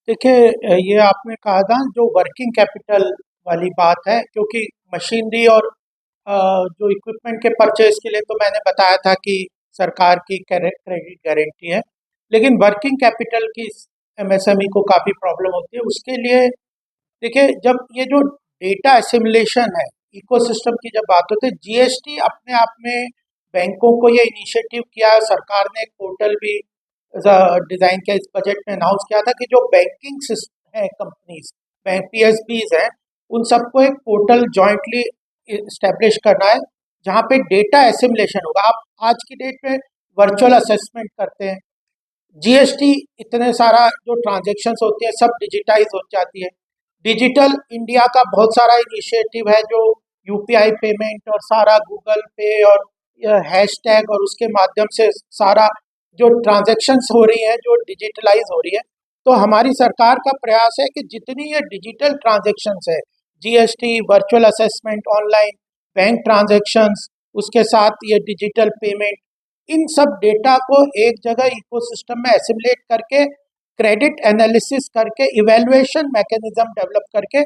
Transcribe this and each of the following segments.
देखिए ये आपने कहा था जो वर्किंग कैपिटल वाली बात है, क्योंकि मशीनरी और जो इक्विपमेंट के परचेज के लिए तो मैंने बताया था कि सरकार की क्रेडिट गारंटी है। लेकिन वर्किंग कैपिटल की एमएसएमई को काफ़ी प्रॉब्लम होती है। उसके लिए देखिए, जब ये जो डेटा एसिमुलेशन है, इकोसिस्टम की जब बात होती है, जीएसटी अपने आप में बैंकों को ये इनिशिएटिव किया। सरकार ने एक पोर्टल भी डिज़ाइन किया, इस बजट में अनाउंस किया था कि जो बैंकिंग सिस्टम है, कंपनीज बैंक पीएसबीज हैं, उन सबको एक पोर्टल जॉइंटली इस्टेब्लिश करना है, जहाँ पे डेटा एसिमुलेशन होगा। आप आज की डेट में वर्चुअल असेसमेंट करते हैं, जीएसटी इतने सारा जो ट्रांजेक्शन्स होती है सब डिजिटाइज हो जाती है। डिजिटल इंडिया का बहुत सारा इनिशिएटिव है, जो यूपीआई पेमेंट और सारा गूगल पे और हैशटैग और उसके माध्यम से सारा जो ट्रांजेक्शन्स हो रही हैं जो डिजिटलाइज हो रही है। तो हमारी सरकार का प्रयास है कि जितनी ये डिजिटल ट्रांजेक्शन्स है, GST, virtual assessment, online bank transactions, उसके साथ ये डिजिटल पेमेंट, इन सब डेटा को एक जगह इकोसिस्टम में एसिमुलेट करके, क्रेडिट एनालिसिस करके, इवैल्यूएशन मैकेनिज्म डेवलप करके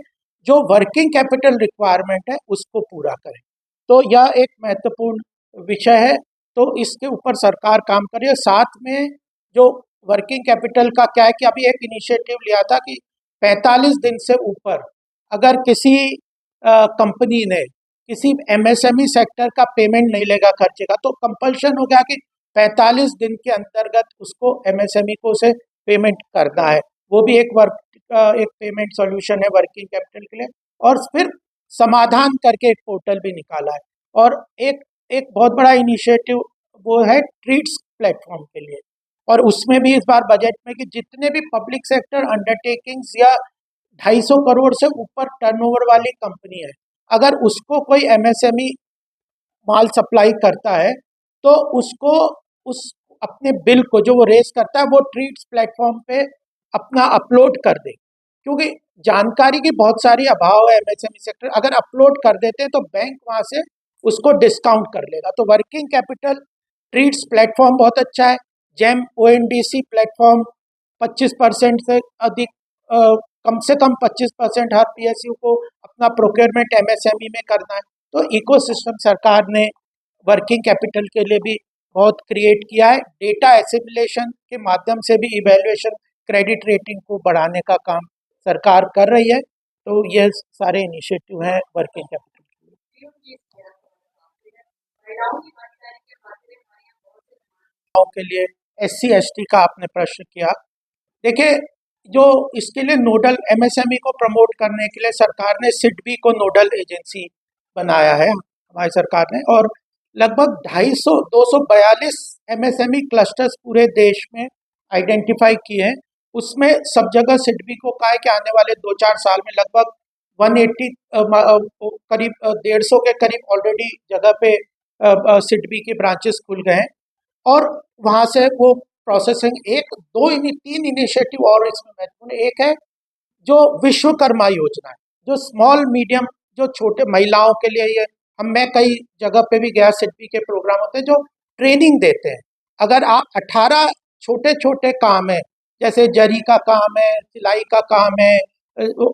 जो वर्किंग कैपिटल रिक्वायरमेंट है उसको पूरा करें। तो यह एक महत्वपूर्ण विषय है। तो इसके ऊपर सरकार काम कर रही है। साथ में जो वर्किंग कैपिटल का क्या है कि अभी एक इनिशिएटिव लिया था कि 45 दिन से ऊपर अगर किसी कंपनी ने किसी एमएसएमई सेक्टर का पेमेंट नहीं लेगा खर्चे का, तो कंपल्शन हो गया कि 45 दिन के अंतर्गत उसको एमएसएमई को से पेमेंट करना है। वो भी एक पेमेंट सॉल्यूशन है वर्किंग कैपिटल के लिए। और फिर समाधान करके एक पोर्टल भी निकाला है। और एक एक बहुत बड़ा इनिशिएटिव वो है ट्रीट्स प्लेटफॉर्म के लिए। और उसमें भी इस बार बजट में कि जितने भी पब्लिक सेक्टर अंडरटेकिंग्स या 250 करोड़ से ऊपर टर्नओवर वाली कंपनी है, अगर उसको कोई एमएसएमई माल सप्लाई करता है, तो उसको उस अपने बिल को जो वो रेस करता है वो ट्रीट्स प्लेटफॉर्म पे अपना अपलोड कर दे। क्योंकि जानकारी की बहुत सारी अभाव है एमएसएमई सेक्टर, अगर अपलोड कर देते हैं तो बैंक वहाँ से उसको डिस्काउंट कर लेगा। तो वर्किंग कैपिटल ट्रीट्स प्लेटफॉर्म बहुत अच्छा है। जेम ओएनडीसी प्लेटफॉर्म 25% से अधिक, अ, कम से कम 25% हर पीएसयू को अपना प्रोक्योरमेंट एमएसएमई में करना है। तो इकोसिस्टम सरकार ने वर्किंग कैपिटल के लिए भी बहुत क्रिएट किया है। डेटा एसिमुलेशन के माध्यम से भी इवैल्यूएशन, क्रेडिट रेटिंग को बढ़ाने का काम सरकार कर रही है। तो ये सारे इनिशिएटिव हैं वर्किंग कैपिटल के लिए। महिलाओं के लिए, एससी एसटी का आपने प्रश्न किया। देखिए, जो इसके लिए नोडल एमएसएमई को प्रमोट करने के लिए सरकार ने सिडबी को नोडल एजेंसी बनाया है हमारी सरकार ने। और लगभग 242 एमएसएमई क्लस्टर्स पूरे देश में आइडेंटिफाई किए हैं। उसमें सब जगह सिडबी को कहा है कि आने वाले 2-4 साल में लगभग 180, करीब 150 के करीब ऑलरेडी जगह पे सिडबी के ब्रांचेस खुल गए हैं। और वहाँ से वो प्रोसेसिंग, एक दो तीन इनिशिएटिव और इसमें महत्वपूर्ण एक है जो विश्वकर्मा योजना है, जो स्मॉल मीडियम, जो छोटे महिलाओं के लिए ये, हम मैं कई जगह पे भी गया, सिडबी के प्रोग्राम होते हैं जो ट्रेनिंग देते हैं। अगर आप 18 छोटे छोटे काम है, जैसे जरी का काम है, सिलाई का काम है,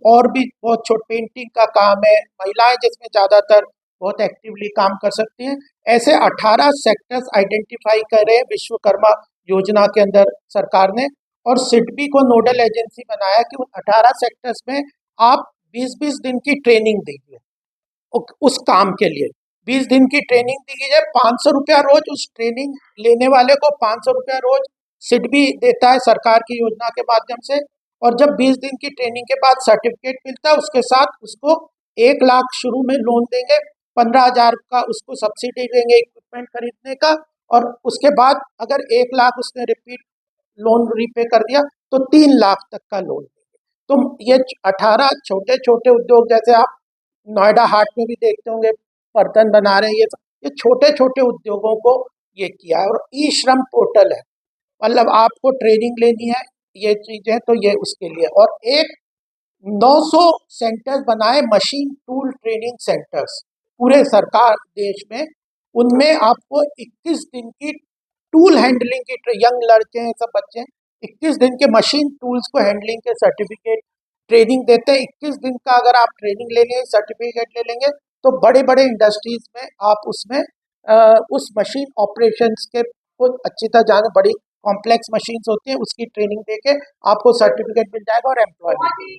और भी बहुत छोटे पेंटिंग का काम है, महिलाएं जिसमें ज़्यादातर बहुत एक्टिवली काम कर सकती हैं, ऐसे 18 सेक्टर्स आइडेंटिफाई करे विश्वकर्मा योजना के अंदर सरकार ने। और सिडबी को नोडल एजेंसी बनाया कि उन 18 सेक्टर्स में आप 20-20 दिन की ट्रेनिंग दीजिए उस काम के लिए। 20 दिन की ट्रेनिंग दी जाए, 500 रुपया रोज उस ट्रेनिंग लेने वाले को 500 रुपया रोज सिडबी देता है सरकार की योजना के माध्यम से। और जब 20 दिन की ट्रेनिंग के बाद सर्टिफिकेट मिलता है, उसके साथ उसको 1 लाख शुरू में लोन देंगे, 15,000 का उसको सब्सिडी देंगे इक्विपमेंट खरीदने का। और उसके बाद अगर 1 लाख उसने रिपीट लोन रीपे कर दिया तो 3 लाख तक का लोन देंगे। तो ये 18 छोटे छोटे उद्योग, जैसे आप नोएडा हाट में भी देखते होंगे, बर्तन बना रहे हैं, ये छोटे छोटे उद्योगों को ये किया है। और ई श्रम पोर्टल है, मतलब आपको ट्रेनिंग लेनी है, ये चीजें तो ये उसके लिए। और एक 900 सेंटर्स बनाए, मशीन टूल ट्रेनिंग सेंटर्स पूरे सरकार देश में। उनमें आपको 21 दिन की टूल हैंडलिंग की, यंग लड़के हैं, सब बच्चे हैं, 21 दिन के मशीन टूल्स को हैंडलिंग के सर्टिफिकेट ट्रेनिंग देते हैं। 21 दिन का अगर आप ट्रेनिंग ले लेंगे, सर्टिफिकेट ले लेंगे, तो बड़े बड़े इंडस्ट्रीज में आप उसमें उस मशीन ऑपरेशंस के को अच्छी तरह जाने, बड़ी कॉम्प्लेक्स मशीन्स होती हैं, उसकी ट्रेनिंग देके आपको सर्टिफिकेट मिल जाएगा और एम्प्लॉय मिल जाएगा।